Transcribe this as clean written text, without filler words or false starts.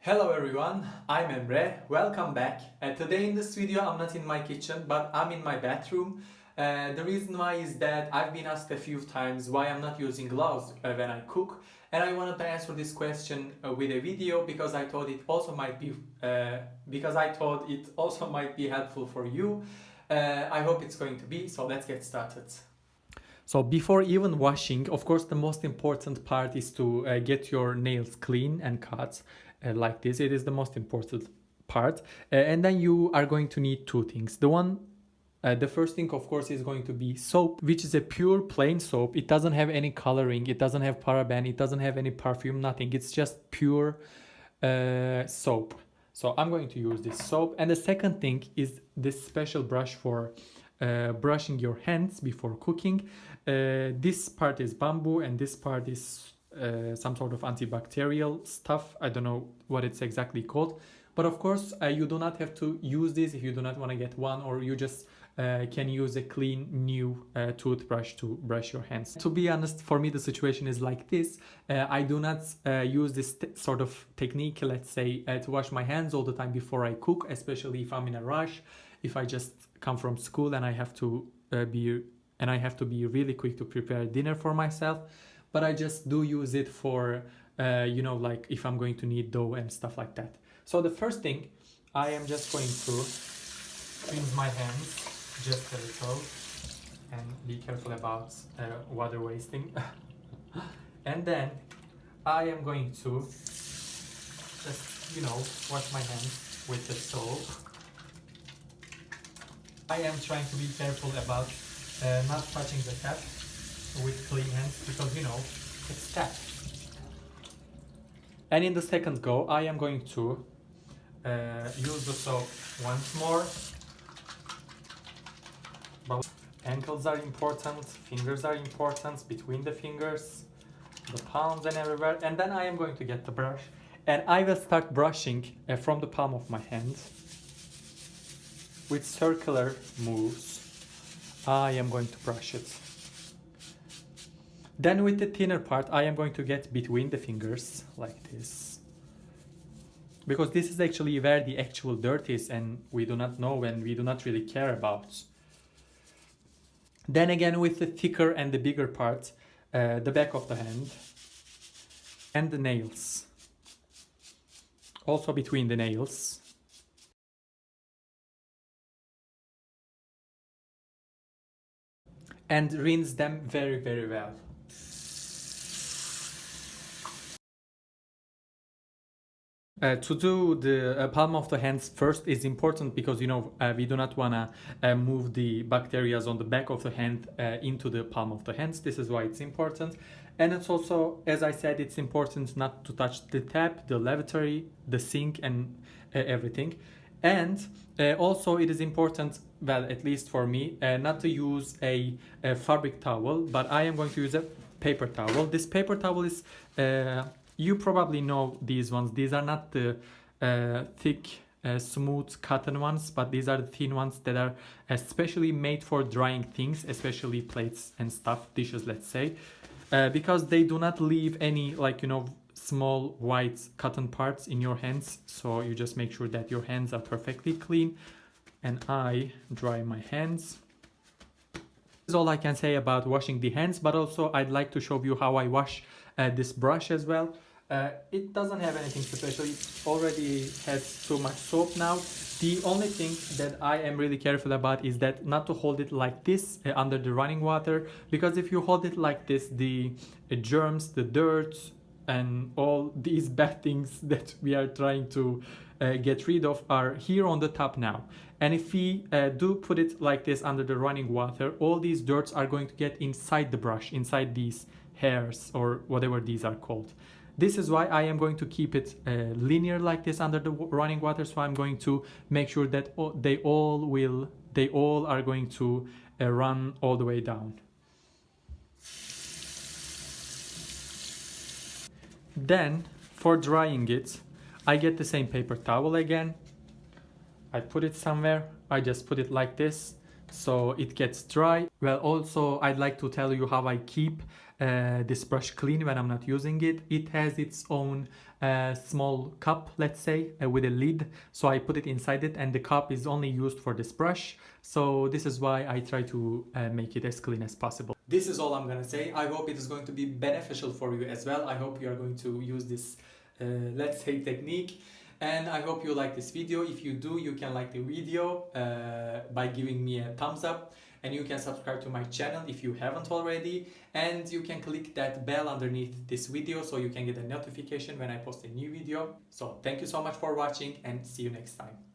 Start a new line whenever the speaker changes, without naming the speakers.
Hello everyone, I'm Emre. Welcome back. Today in this video I'm not in my kitchen but I'm in my bathroom. The reason why is that I've been asked a few times why I'm not using gloves when I cook, and I wanted to answer this question with a video because I thought it also might be helpful for you. I hope it's going to be, so let's get started. So before even washing, of course, the most important part is to get your nails clean and cut like this. It is the most important part. And then you are going to need two things. The first thing, of course, is going to be soap, which is a pure plain soap. It doesn't have any coloring. It doesn't have paraben. It doesn't have any perfume, nothing. It's just pure soap. So I'm going to use this soap. And the second thing is this special brush for brushing your hands before cooking. This part is bamboo and this part is some sort of antibacterial stuff. I don't know what it's exactly called, but of course you do not have to use this if you do not want to get one, or you just can use a clean new toothbrush to brush your hands. To be honest, for me the situation is like this. I do not use this sort of technique, let's say, to wash my hands all the time before I cook, especially if I'm in a rush, if I just come from school and I have to be really quick to prepare dinner for myself. But I just do use it for like if I'm going to knead dough and stuff like that. So the first thing, I am just going to cleanse my hands just a little and be careful about water wasting. And then I am going to just wash my hands with the soap. I am trying to be careful about not touching the tap with clean hands because it's tap. And in the second go, I am going to use the soap once more. But ankles are important, fingers are important, between the fingers, the palms and everywhere. And then I am going to get the brush and I will start brushing from the palm of my hand. With circular moves, I am going to brush it. Then with the thinner part, I am going to get between the fingers, like this. Because this is actually where the actual dirt is and we do not know and we do not really care about. Then again with the thicker and the bigger part, the back of the hand and the nails. Also between the nails. And rinse them very, very well. To do the palm of the hands first is important because we do not want to move the bacteria on the back of the hand into the palm of the hands. This is why it's important. And it's also, as I said, it's important not to touch the tap, the lavatory, the sink and everything. And also it is important, well, at least for me, not to use a fabric towel, but I am going to use a paper towel. This paper towel is, you probably know these ones. These are not the thick, smooth cotton ones, but these are the thin ones that are especially made for drying things, especially plates and stuff, dishes, let's say, because they do not leave any, small white cotton parts in your hands. So you just make sure that your hands are perfectly clean. And I dry my hands. This is all I can say about washing the hands, but also I'd like to show you how I wash this brush as well. It doesn't have anything special. It already has too much soap now. The only thing that I am really careful about is that not to hold it like this under the running water, because if you hold it like this, the germs, the dirt, and all these bad things that we are trying to get rid of are here on the top now. And if we do put it like this under the running water, all these dirts are going to get inside the brush, inside these hairs or whatever these are called. This is why I am going to keep it linear like this under the running water. So I'm going to make sure that they all are going to run all the way down. Then for drying it, I get the same paper towel again. I put it somewhere. I just put it like this. so it gets dry. Well, also I'd like to tell you how I keep this brush clean when I'm not using it. It has its own small cup, let's say, with a lid, so I put it inside it, and the cup is only used for this brush. So this is why I try to make it as clean as possible. This is all I'm gonna say. I hope it is going to be beneficial for you as well. I hope you are going to use this let's say technique, and I hope you like this video. If you do, you can like the video by giving me a thumbs up, and you can subscribe to my channel if you haven't already, and you can click that bell underneath this video so you can get a notification when I post a new video. So thank you so much for watching, and see you next time.